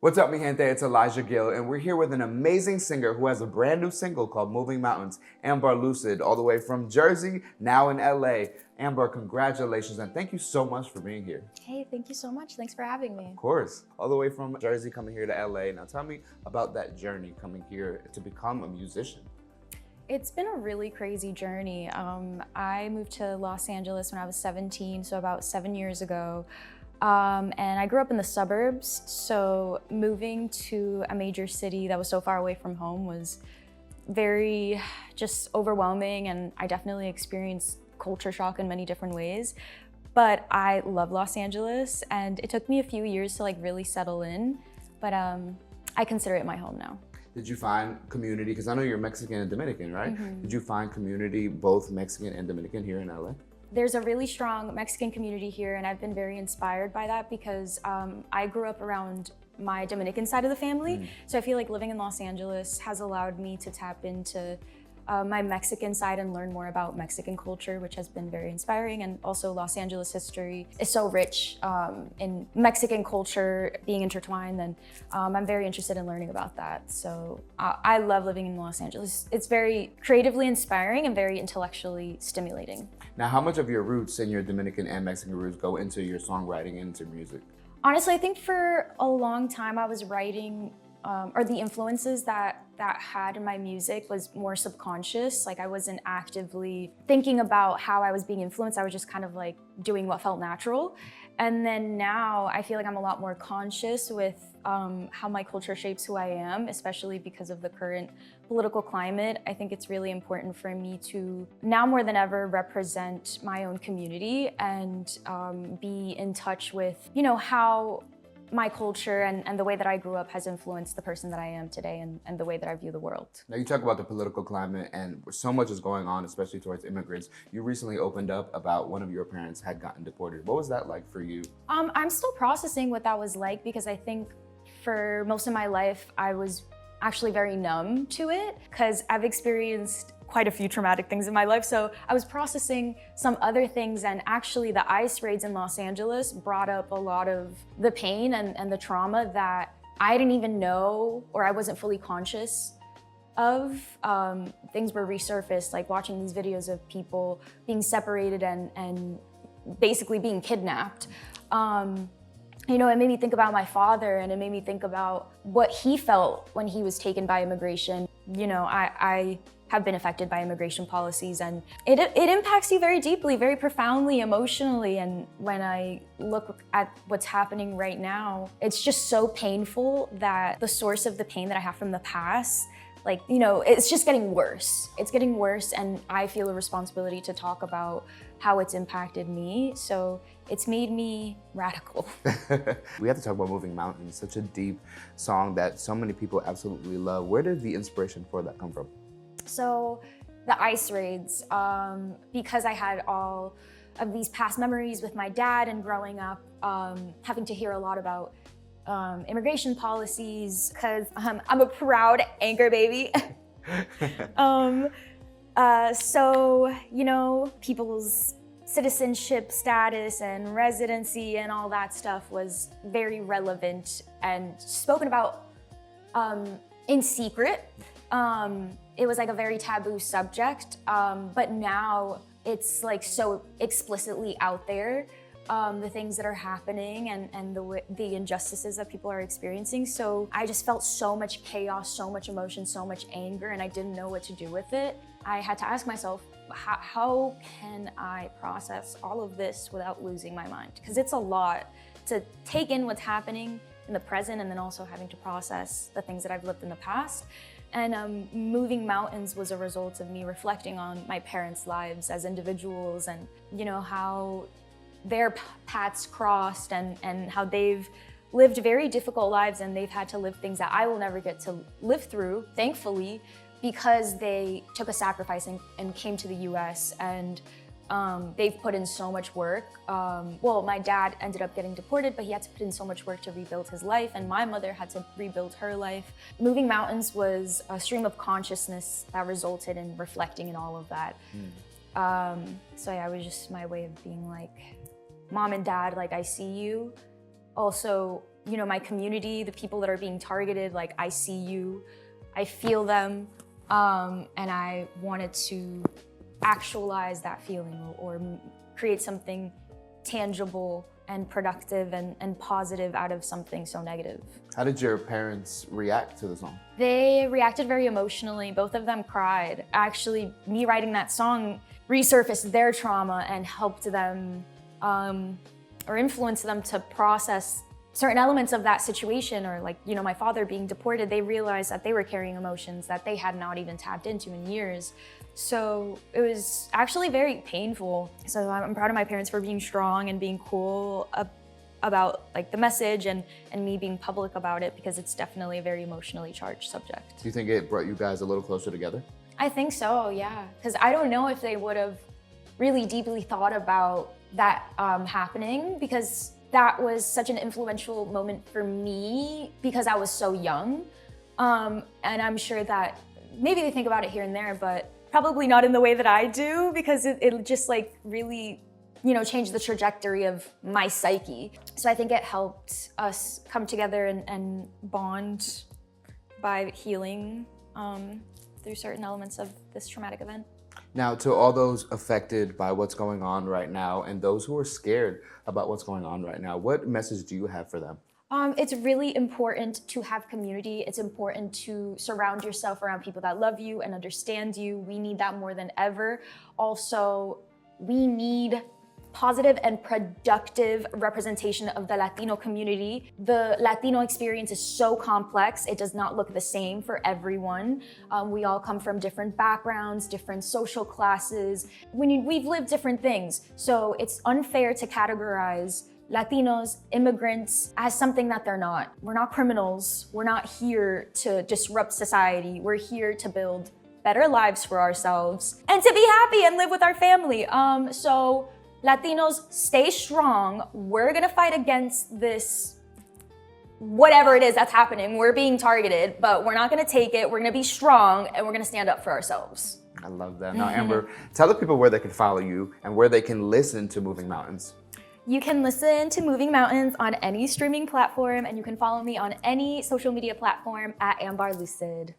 What's up, mi gente? It's Elijah Gil, and we're here with an amazing singer who has a brand new single called Moving Mountains, Ambar Lucid, all the way from Jersey, now in LA. Ambar, congratulations, and thank you so much for being here. Hey, thank you so much. Thanks for having me. Of course. All the way from Jersey coming here to LA. Now tell me about that journey coming here to become a musician. It's been a really crazy journey. I moved to Los Angeles when I was 17, so about 7 years ago. And I grew up in the suburbs, so moving to a major city that was so far away from home was very just overwhelming, and I definitely experienced culture shock in many different ways. But I love Los Angeles, and it took me a few years to really settle in, but I consider it my home now. Did you find community, because I know you're Mexican and Dominican, right? Mm-hmm. Did you find community, both Mexican and Dominican, here in LA? There's a really strong Mexican community here, and I've been very inspired by that because I grew up around my Dominican side of the family. So I feel like living in Los Angeles has allowed me to tap into my Mexican side and learn more about Mexican culture, which has been very inspiring. And also Los Angeles history is so rich in Mexican culture being intertwined, and I'm very interested in learning about that. So I love living in Los Angeles. It's very creatively inspiring and very intellectually stimulating. Now, how much of your roots and your Dominican and Mexican roots go into your songwriting, into music? Honestly, I think for a long time I was writing, or the influences that had in my music was more subconscious. Like I wasn't actively thinking about how I was being influenced. I was just kind of like doing what felt natural. And then now I feel like I'm a lot more conscious with how my culture shapes who I am, especially because of the current political climate. I think it's really important for me to, now more than ever, represent my own community and be in touch with, how my culture and the way that I grew up has influenced the person that I am today and the way that I view the world. Now, you talk about the political climate, and so much is going on, especially towards immigrants. You recently opened up about one of your parents had gotten deported. What was that like for you? I'm still processing what that was like, because I think for most of my life, I was actually very numb to it, because I've experienced quite a few traumatic things in my life. So I was processing some other things, and actually the ICE raids in Los Angeles brought up a lot of the pain and the trauma that I didn't even know, or I wasn't fully conscious of. Things were resurfaced, like watching these videos of people being separated and basically being kidnapped. It made me think about my father, and it made me think about what he felt when he was taken by immigration. I have been affected by immigration policies, and it impacts you very deeply, very profoundly, emotionally. And when I look at what's happening right now, it's just so painful that the source of the pain that I have from the past, it's just getting worse. It's getting worse, and I feel a responsibility to talk about how it's impacted me. So it's made me radical. We have to talk about Moving Mountains, such a deep song that so many people absolutely love. Where did the inspiration for that come from? So the ICE raids, because I had all of these past memories with my dad and growing up, having to hear a lot about immigration policies, because I'm a proud anchor baby. So, people's citizenship status and residency and all that stuff was very relevant and spoken about in secret. It was like a very taboo subject, but now it's so explicitly out there, the things that are happening and the injustices that people are experiencing. So I just felt so much chaos, so much emotion, so much anger, and I didn't know what to do with it. I had to ask myself, how can I process all of this without losing my mind? Because it's a lot to take in what's happening in the present, and then also having to process the things that I've lived in the past. And Moving Mountains was a result of me reflecting on my parents' lives as individuals, and how their paths crossed, and how they've lived very difficult lives, and they've had to live things that I will never get to live through, thankfully, because they took a sacrifice and came to the US, and they've put in so much work. Well, my dad ended up getting deported, but he had to put in so much work to rebuild his life, and my mother had to rebuild her life. Moving Mountains was a stream of consciousness that resulted in reflecting in all of that. So yeah, it was just my way of being like, Mom and Dad, I see you. Also, my community, the people that are being targeted, like I see you, I feel them, and I wanted to actualize that feeling or create something tangible and productive and positive out of something so negative. How did your parents react to the song? They reacted very emotionally. Both of them cried. Actually, me writing that song resurfaced their trauma and helped them or influenced them to process certain elements of that situation, or like, my father being deported. They realized that they were carrying emotions that they had not even tapped into in years. So it was actually very painful. So I'm proud of my parents for being strong and being cool about like the message and me being public about it, because it's definitely a very emotionally charged subject. Do you think it brought you guys a little closer together? I think so, yeah. Because I don't know if they would have really deeply thought about that happening, because that was such an influential moment for me because I was so young. And I'm sure that maybe they think about it here and there, but probably not in the way that I do, because it just like really, changed the trajectory of my psyche. So I think it helped us come together and bond by healing through certain elements of this traumatic event. Now, to all those affected by what's going on right now and those who are scared about what's going on right now, what message do you have for them? It's really important to have community. It's important to surround yourself around people that love you and understand you. We need that more than ever. Also, we need positive and productive representation of the Latino community. The Latino experience is so complex. It does not look the same for everyone. We all come from different backgrounds, different social classes. We've lived different things. So it's unfair to categorize Latinos, immigrants, as something that they're not. We're not criminals. We're not here to disrupt society. We're here to build better lives for ourselves and to be happy and live with our family. So Latinos, stay strong. We're gonna fight against this, whatever it is that's happening. We're being targeted, but we're not gonna take it. We're gonna be strong and we're gonna stand up for ourselves. I love that. Now, Amber, tell the people where they can follow you and where they can listen to Moving Mountains. You can listen to Moving Mountains on any streaming platform, and you can follow me on any social media platform at Ambar Lucid.